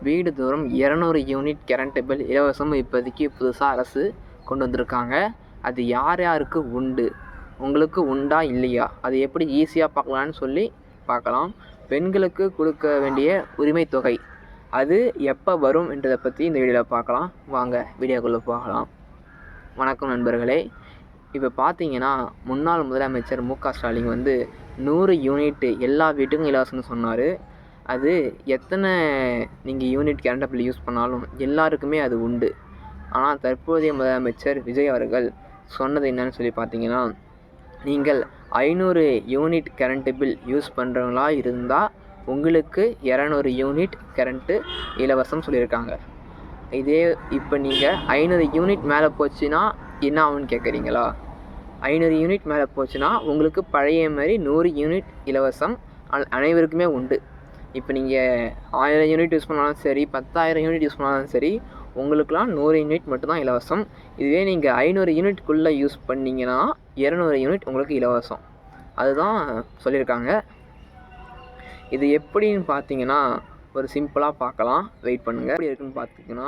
வீடுதோறும் 200 unit current bill இலவசம் இப்போதைக்கு புதுசாக அரசு கொண்டு வந்திருக்காங்க. அது யார் யாருக்கு உண்டு, உங்களுக்கு உண்டா இல்லையா, அது எப்படி ஈஸியாக பார்க்கலான்னு சொல்லி பார்க்கலாம். பெண்களுக்கு கொடுக்க வேண்டிய உரிமை தொகை அது எப்போ வரும் என்றதை பற்றி இந்த வீடியோவில் பார்க்கலாம். வாங்க வீடியோக்குள்ளே பார்க்கலாம். வணக்கம் நண்பர்களே. இப்போ பார்த்தீங்கன்னா முன்னாள் முதலமைச்சர் மு.க. ஸ்டாலின் 100 யூனிட் எல்லா வீட்டுக்கும் இலவசம்னு சொன்னார். அது எத்தனை நீங்கள் யூனிட் கரண்ட் பில் யூஸ் பண்ணாலும் எல்லாருக்குமே அது உண்டு. ஆனால் தற்போதைய முதலமைச்சர் விஜய் அவர்கள் சொன்னது என்னன்னு சொல்லி பார்த்தீங்கன்னா, நீங்கள் 500 யூனிட் கரண்ட் பில் யூஸ் பண்ணுறவங்களா இருந்தால் உங்களுக்கு 200 யூனிட் கரண்ட்டு இலவசம் சொல்லியிருக்காங்க. இதே இப்போ நீங்கள் 500 யூனிட் மேலே போச்சுன்னா என்ன ஆகுன்னு கேட்குறீங்களா? 500 யூனிட் மேலே போச்சுன்னா உங்களுக்கு பழைய மாதிரி 100 யூனிட் இலவசம் அனைவருக்குமே உண்டு. இப்போ நீங்கள் 1000 யூனிட் யூஸ் பண்ணாலும் சரி, 10,000 யூனிட் யூஸ் பண்ணாலும் சரி, உங்களுக்குலாம் 100 யூனிட் மட்டும்தான் இலவசம். இதுவே நீங்கள் 500 யூனிட்குள்ளே யூஸ் பண்ணிங்கன்னா 200 யூனிட் உங்களுக்கு இலவசம். அதுதான் சொல்லியிருக்காங்க. இது எப்படின்னு பார்த்தீங்கன்னா ஒரு சிம்பிளாக பார்க்கலாம், வெயிட் பண்ணுங்கள். எப்படி இருக்குன்னு பார்த்தீங்கன்னா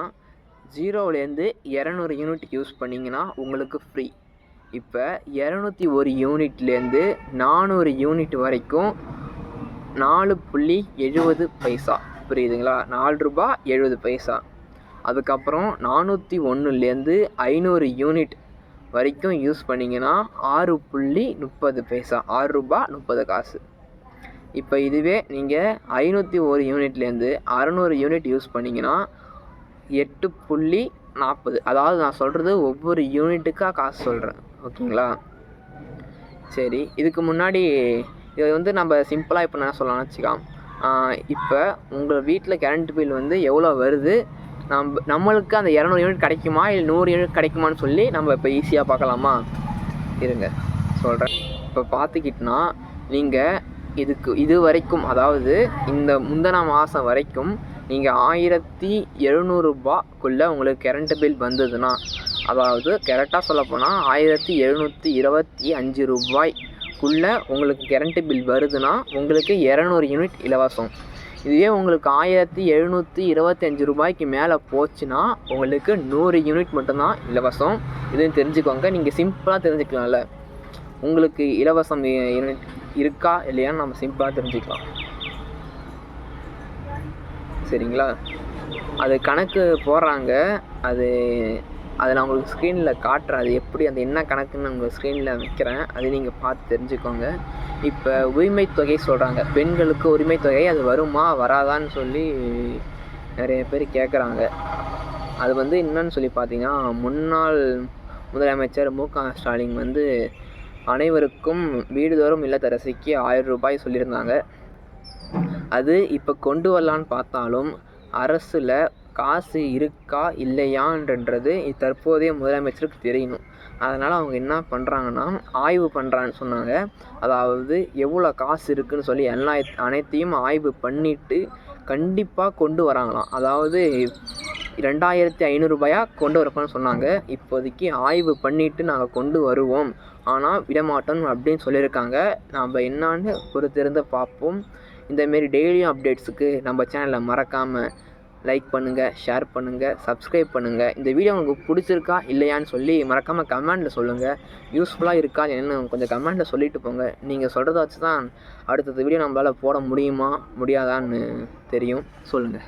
0லேருந்து 200 யூனிட் யூஸ் பண்ணிங்கன்னா உங்களுக்கு ஃப்ரீ. இப்போ 201 யூனிட்லேருந்து 400 யூனிட் வரைக்கும் 4.70 புரியுதுங்களா? 4 ரூபா 70. அதுக்கப்புறம் 401லேருந்து 500 யூனிட் வரைக்கும் யூஸ் பண்ணிங்கன்னா 6.30 6 ரூபா 30. இப்போ இதுவே நீங்கள் 501 யூனிட்லேருந்து 600 யூனிட் யூஸ் பண்ணிங்கன்னா 8.40. அதாவது நான் சொல்கிறது ஒவ்வொரு யூனிட்டுக்காக காசு சொல்கிறேன், ஓகேங்களா? சரி, இதுக்கு முன்னாடி இதை நம்ம சிம்பிளாக இப்போ நான் சொல்லலாம்னு வச்சுக்கலாம். இப்போ உங்கள் வீட்டில் கரண்ட் பில் எவ்வளோ வருது, நம்மளுக்கு அந்த 200 யூனிட் கிடைக்குமா இல்லை 100 யூனிட் கிடைக்குமான்னு சொல்லி நம்ம இப்போ ஈஸியாக பார்க்கலாமா? இருங்க சொல்கிறேன். இப்போ பார்த்துக்கிட்டோன்னா நீங்கள் இது வரைக்கும், அதாவது இந்த முந்தின மாதம் வரைக்கும் நீங்கள் 1700 ரூபாய்க்குள்ளே உங்களுக்கு கரண்ட் பில் வந்ததுன்னா, அதாவது கரெக்டாக சொல்லப்போனால் 1725 ரூபாய்க்குள்ளே உங்களுக்கு கரண்ட் பில் வருதுன்னா உங்களுக்கு 200 யூனிட் இலவசம். இதுவே உங்களுக்கு 1725 ரூபாய்க்கு மேலே போச்சுன்னா உங்களுக்கு 100 யூனிட் மட்டும்தான் இலவசம். இதுன்னு தெரிஞ்சுக்கோங்க. நீங்கள் சிம்பிளாக தெரிஞ்சுக்கலாம்ல, உங்களுக்கு இலவசம் யூனிட் இருக்கா இல்லையான்னு நம்ம சிம்பிளாக தெரிஞ்சுக்கலாம், சரிங்களா? அது கணக்கு போடுறாங்க, அது நான் உங்களுக்கு ஸ்க்ரீனில் காட்டுறேன். அது எப்படி, அந்த என்ன கணக்குன்னு உங்கள் ஸ்க்ரீனில் வைக்கிறேன், அது நீங்கள் பார்த்து தெரிஞ்சுக்கோங்க. இப்போ உரிமை தொகை சொல்கிறாங்க, பெண்களுக்கு உரிமை தொகை அது வருமா வராதான்னு சொல்லி நிறைய பேர் கேட்குறாங்க. அது என்னன்னு சொல்லி பார்த்தீங்கன்னா, முன்னாள் முதலமைச்சர் மு.க. ஸ்டாலின் அனைவருக்கும் வீடுதோறும் இல்லத்தரசிக்கு 1000 ரூபாய் சொல்லியிருந்தாங்க. அது இப்போ கொண்டு வரலான்னு பார்த்தாலும் அரசில் காசு இருக்கா இல்லையான்றது தற்போதைய முதலமைச்சருக்கு தெரியணும். அதனால் அவங்க என்ன பண்ணுறாங்கன்னா ஆய்வு பண்ணுறான்னு சொன்னாங்க. அதாவது எவ்வளோ காசு இருக்குதுன்னு சொல்லி அனைத்தையும் ஆய்வு பண்ணிவிட்டு கண்டிப்பாக கொண்டு வராங்களாம். அதாவது 2500 ரூபாயாக கொண்டு வரப்போன்னு சொன்னாங்க. இப்போதைக்கு ஆய்வு பண்ணிவிட்டு நாங்கள் கொண்டு வருவோம், ஆனால் விடமாட்டோம் அப்படின்னு சொல்லியிருக்காங்க. நாம் என்னான்னு பொறுத்திருந்து பார்ப்போம். இந்தமாரி டெய்லியும் அப்டேட்ஸுக்கு நம்ம சேனலை மறக்காமல் லைக் பண்ணுங்கள், ஷேர் பண்ணுங்கள், சப்ஸ்கிரைப் பண்ணுங்கள். இந்த வீடியோ உங்களுக்கு பிடிச்சிருக்கா இல்லையான்னு சொல்லி மறக்காமல் கமெண்டில் சொல்லுங்கள். யூஸ்ஃபுல்லாக இருக்கா என்னன்னு கொஞ்சம் கமெண்டில் சொல்லிட்டு போங்க. நீங்கள் சொல்கிறத வச்சு தான் அடுத்தது வீடியோ நம்மளால் போட முடியுமா முடியாதான்னு தெரியும். சொல்லுங்கள்.